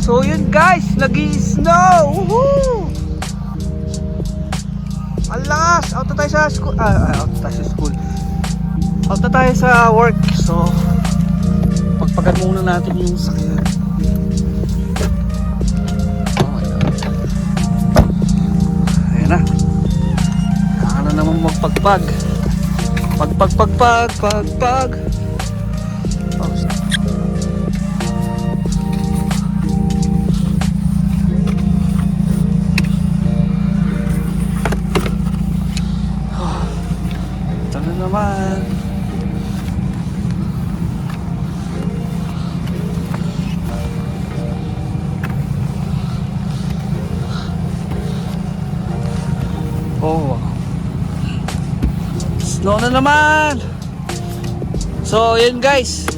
So yun guys, nag-i-snow. Woohoo! Ang lakas. Out na tayo sa school. Out na tayo sa school. Out na tayo sa work. So pagpagan muna natin yung sakyan. Oh my God. Ayan na. Kailangan na naman magpagpag. Pagpag. Oh, naman. Oh, snow na naman. So yun guys,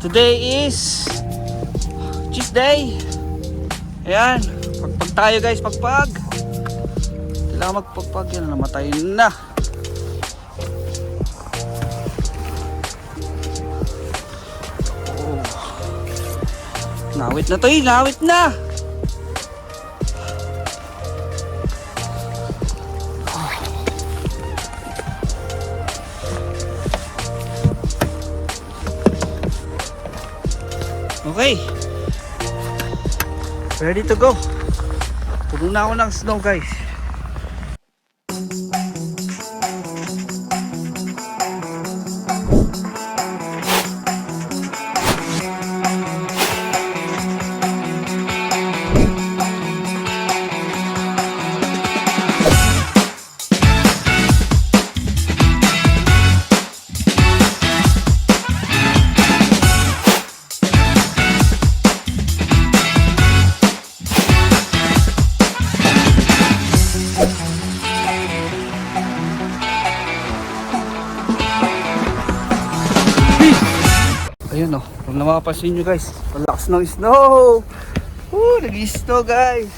today is Tuesday. Ayan, pagpag tayo guys, pagpag. Kailangan magpagpag, yan, namatay na. Nawit na to eh, nawit na. Okay, ready to go. Puno na ako ng snow guys. Ayun o, kung namapasin nyo guys, malakas ng snow. Nag-i-snow guys.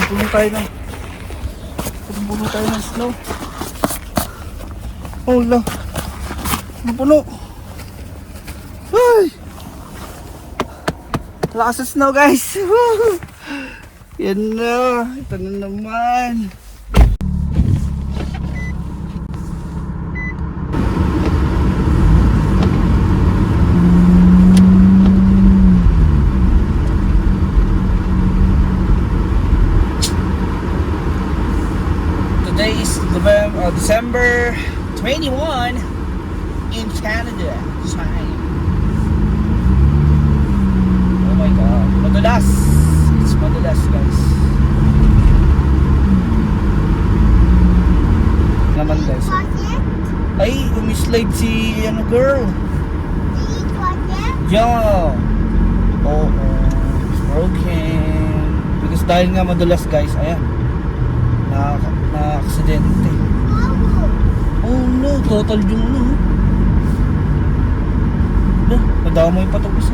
Puno tayo ng snow. Oh la, puno. Ay, lakas ng snow guys. Yan na, ito na naman. Today is December 21 in Canada time. Oh my God, madulas. It's madulas guys. Naman guys. Ay, umislide si ano girl. Yeah. Oh, it's broken. Because dahil nga madulas guys, ayan. Na aksidente. Oh no, total yung ano. Nadamay pa ito gusto.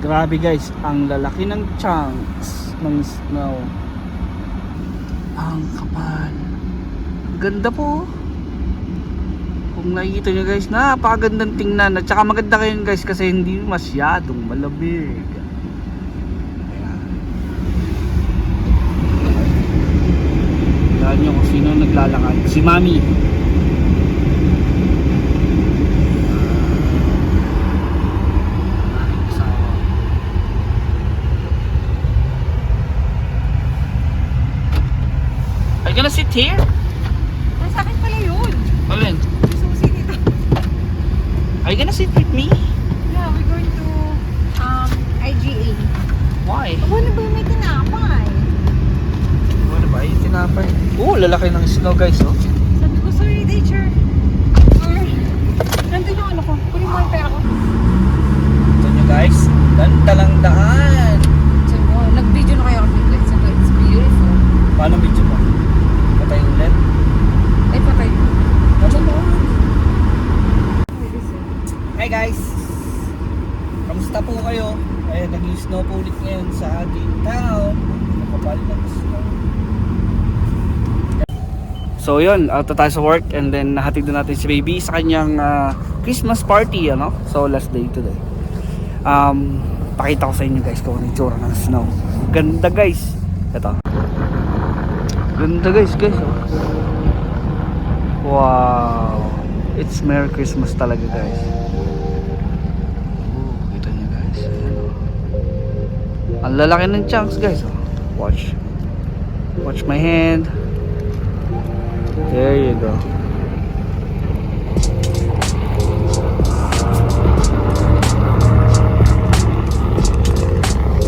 Grabe guys, ang lalaki ng chunks ng snow. Ang kapal. Ganda po. Kung nakikita nyo guys, napakagandang tingnan. At saka maganda kayo guys kasi hindi masyadong malamig. Ayan. Ayan nyo kung sino naglalakad. Si Mami. here? Nasa akin pala yun. Alin? Yung susi dito. Are you gonna sit with me? Yeah, we're going to IGA. Why? Ako na ba may tinapay? Ano ba? Yung tinapay. Oh, lalaki ng snow guys, oh. Sabi ko, sorry teacher. Nandun yung ano ko. Kunin mo yung pera ko. Ito nyo guys. Ganda lang daan. So, nag-video na kayo kami guys. So, it's beautiful. Paano video mo? Patay ulit? Ay, patay. Ano mo? Hi guys! Kamusta po kayo? Eh, nag-snow po ulit ngayon sa ating town. Nakapal ng snow. So yun, out na tayo sa work and then nahatid na natin si baby sa kanyang Christmas party, ano? So last day today. Pakita ko sa inyo guys kung ano yung tsura ng snow. Ganda guys. Ito. Ganda guys, oh. Wow. It's Merry Christmas talaga guys. Oh, kita niyo guys. Ang lalaki ng chunks guys, oh. Watch. Watch my hand. There you go.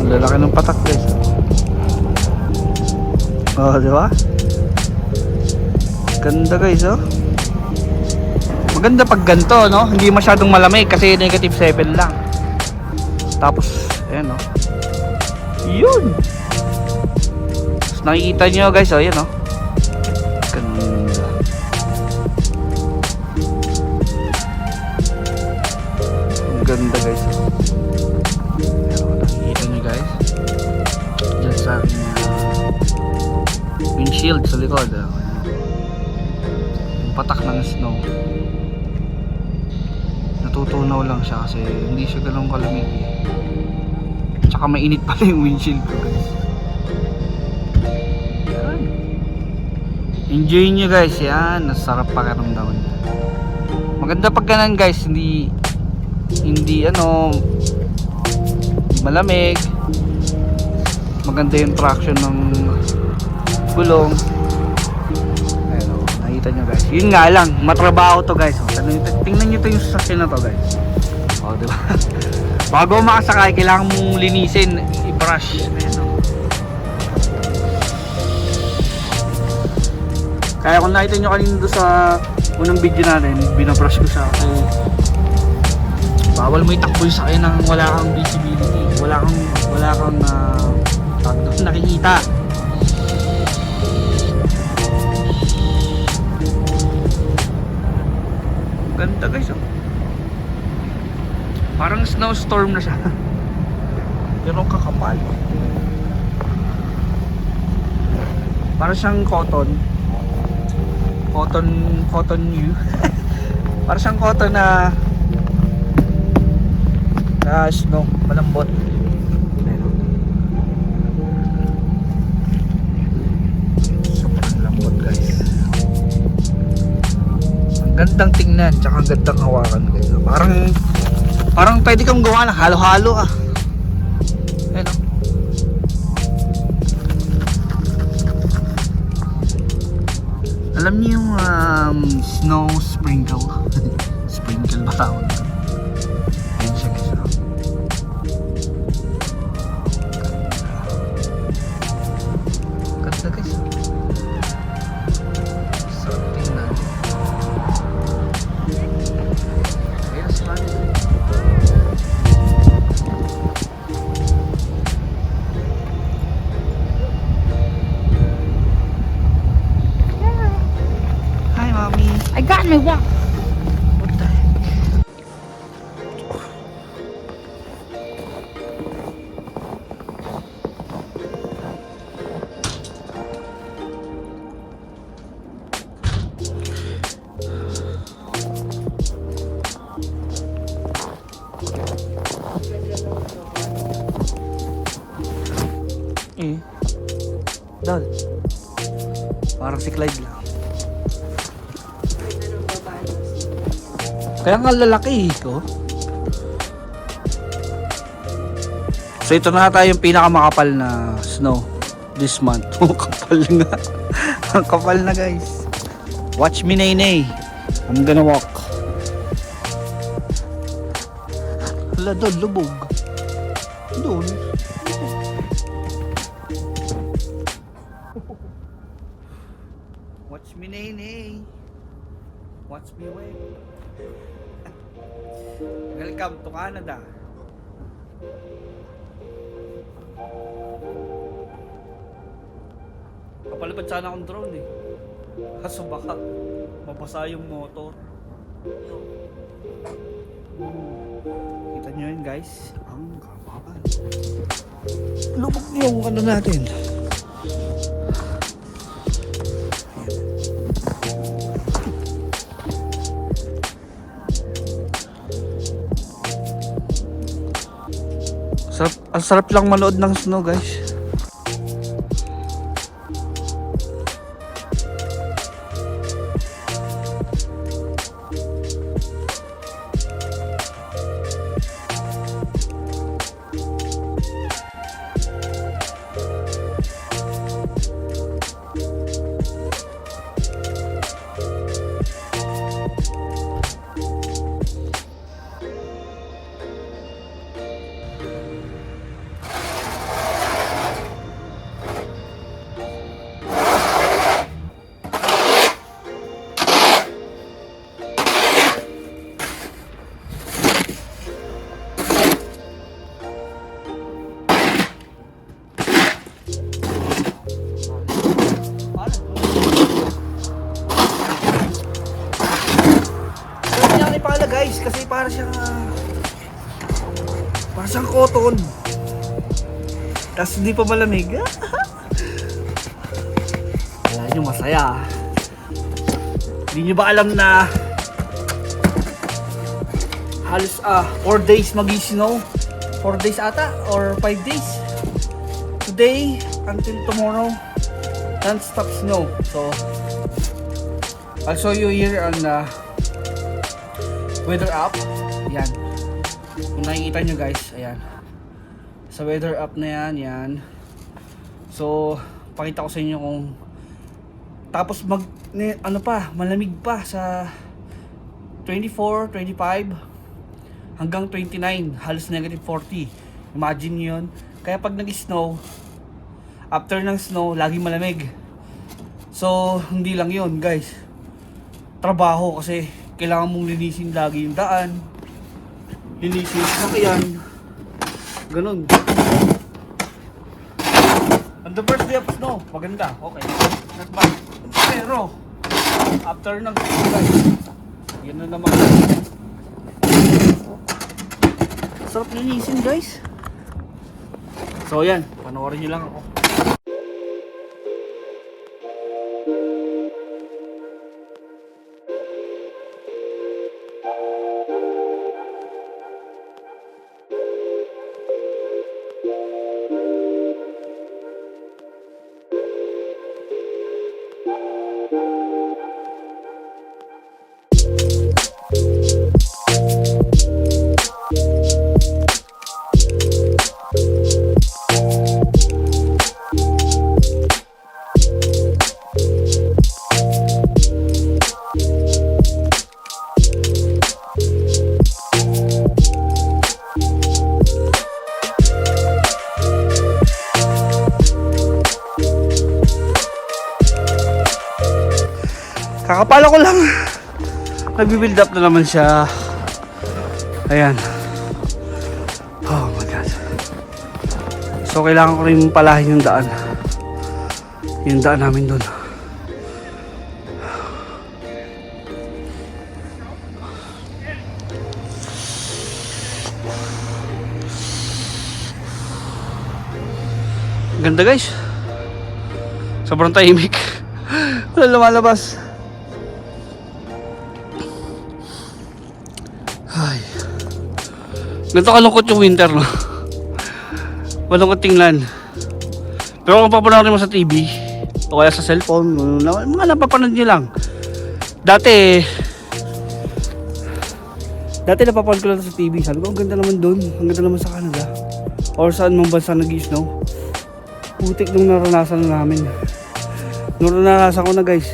Ang lalaki ng patak guys. Oh, di ba? Ganda guys, oh. Maganda pag ganito, no? Hindi masyadong malamig kasi -7 lang. Tapos, ayan, oh. Yun. Tapos nakikita nyo guys, oh, yan, oh. Ganda. Ang ganda guys, oh. Ayan, nakikita nyo guys. Diyan sa aking windshield sa likod, oh. Yung patak ng snow. Natutunaw lang siya kasi hindi siya ganun kalamig, eh. Tsaka mainit pala yung windshield ko guys. Yan. Enjoy nyo guys, yan. Nasarap pakiramdaman niya. Maganda pag ganun guys, hindi ano, malamig. Maganda yung traction ng gulong. Ayun, oh, nakita nyo guys. Yun nga lang, matrabaho to guys, oh. Tingnan nyo to yung sasakyan na to guys. Oh, diba? Bago makasakay, kailangan mong linisin, i-brush. Ayan, oh. Kaya kung nakita nyo kanina doon sa unang video natin, binabrush ko siya kasi bawal mo itakbo yung sakyan nang wala kang visibility, wala kang nakikita. Ganda guys, oh. Parang snowstorm na siya. Pero kakapal. Parang siyang cotton new. Parang siyang cotton na snow, malambot. Sobrang lambot guys. Ang gandang tingnan, tsaka ang gandang hawakan guys. Parang pwede kang gawa ng halo-halo, ah. Ayan, oh. Alam niyo yung snow sprinkle. Sprinkle ba tawag? Ayan siya guys, oh. Ganda guys, oh. Sarap tingnan. Ayan, smile. Hi, mommy. I got my walk. What the heck? Dal. Parang si Clyde lang. Kaya nga lalaki ko. So ito na tayo yung pinakamakapal na snow this month. Kapal nga. Ang kapal na guys. Watch me, Nene. I'm gonna walk. Hala, doon, lubog. Doon. Watch me, Nene. Watch me, way. Welcome to Canada. Kapalipad sana akong drone eh. Kaso baka mabasa yung motor. Kita nyo yun guys. Ang kapal. Lubog yung ano natin. Ang sarap lang manood ng snow guys. Guys, kasi para siyang cotton. Tapos hindi pa malamig. Wala nyo, masaya. Hindi nyo ba alam na halos 4 days mag-snow? 4 days ata or 5 days. Today until tomorrow non-stop snow. So I'll show you here on weather app. Yan. Kung nakikita nyo guys, ayan. Sa weather app na yan, yan. So, pakita ko sa inyo kung tapos malamig pa sa 24, 25 hanggang 29, halos negative 40. Imagine nyo yun. Kaya pag nag-snow, after ng snow, laging malamig. So, hindi lang yun guys. Trabaho kasi kailangan mong linisin lagi yung daan, linisin yung sakyan, ganun. On the first day of snow, maganda, okay, not bad. Pero after ng snow guys, yun na naman. Sarap linisin guys. So yan, panoorin nyo lang ako. Kakapala ko lang. Nagbi-build up na naman siya. Ayan. Oh my god. So kailangan ko rin palahin yung daan. Yung daan namin doon. Ganda guys. Sobrang tahimik. Wala lumalabas. Ay. Ganito kalungkot yung winter, no? Malungkot tingnan. Pero kung papanorin mo sa TV o kaya sa cellphone, mga napapanood nyo lang. Dati napapanood ko lang sa TV. Sabi ko, ang ganda naman dun. Ang ganda naman sa Canada. Or saan mang bansa nag-snow. Putik nung naranasan na namin. naranasan ko na guys.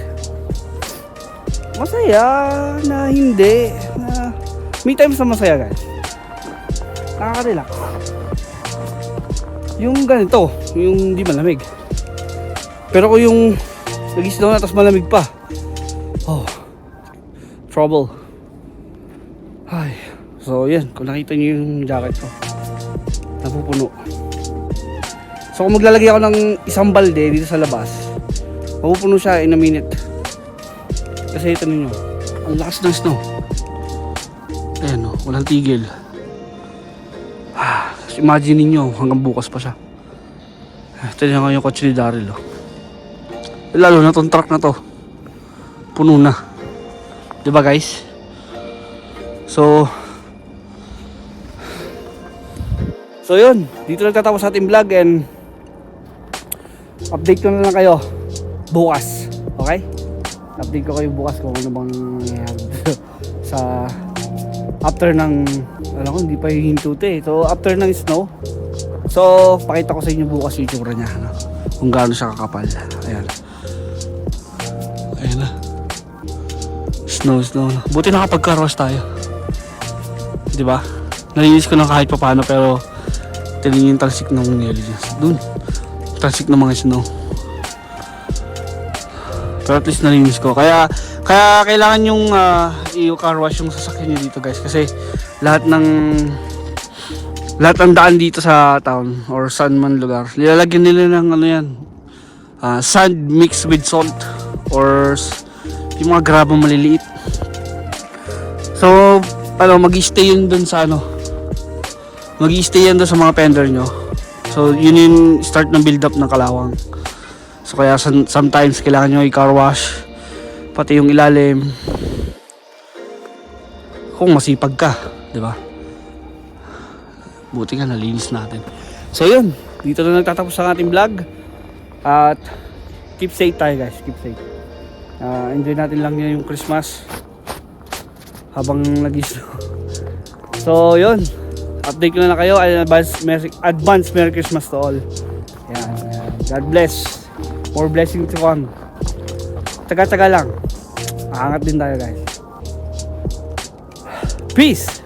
Masaya na hindi. May times na masaya guys. Nakaka-relax. Yung ganito, yung di malamig. Pero kung yung nag-slow na tapos malamig pa, oh, trouble. Ay, so yan, kung nakita nyo yung jacket ko, napupuno. So kung maglalagay ako ng isang balde dito sa labas, mapupuno siya in a minute. Kasi ito ninyo, ang lakas ng snow. Ayan o, walang tigil. Imagine niyo hanggang bukas pa siya. Ito na nga yung kotse ni Daryl. Lalo na tong truck na to, puno na. Diba guys? So yun, dito nagtatapos sa ating vlog, and update ko na lang kayo bukas. Okay? Update ko kayo bukas kung ano bang sa after ng, alam ko hindi pa hihinto eh. So after ng snow, so pakita ko sa inyo bukas yung itsura niya, no? Kung gaano siya kakapal. Ayan. Ayan na. Snow. Buti nakapag-carwash tayo. Diba? Nalinis ko na kahit pa paano, pero tinin yung talsik ng nilo dyan. Dun. Talsik ng mga snow. Pero at least nalinis ko. Kaya kailangan yung i-car wash yung sasakyan nyo dito guys, kasi lahat ng daan dito sa town or saan man lugar, nilalagyan nila ng ano yan, sand mixed with salt or yung mga grabang maliliit. So mag-i-stay yun dun sa mag-i-stay yan dun sa mga fender nyo. So yun yung start ng build up ng kalawang. So kaya sometimes kailangan nyo i-car wash pati yung ilalim kung masipag ka, di ba? Buti nga nalinis natin. So yun, dito na nagtatapos ang ating vlog, at keep safe tayo guys, keep safe. Enjoy natin lang yung Christmas habang nag-snow. So yun, update ko na kayo. Advance Merry Christmas to all. Yan. God bless. More blessing to come. Taga-taga lang. Aangat din tayo guys. Peace!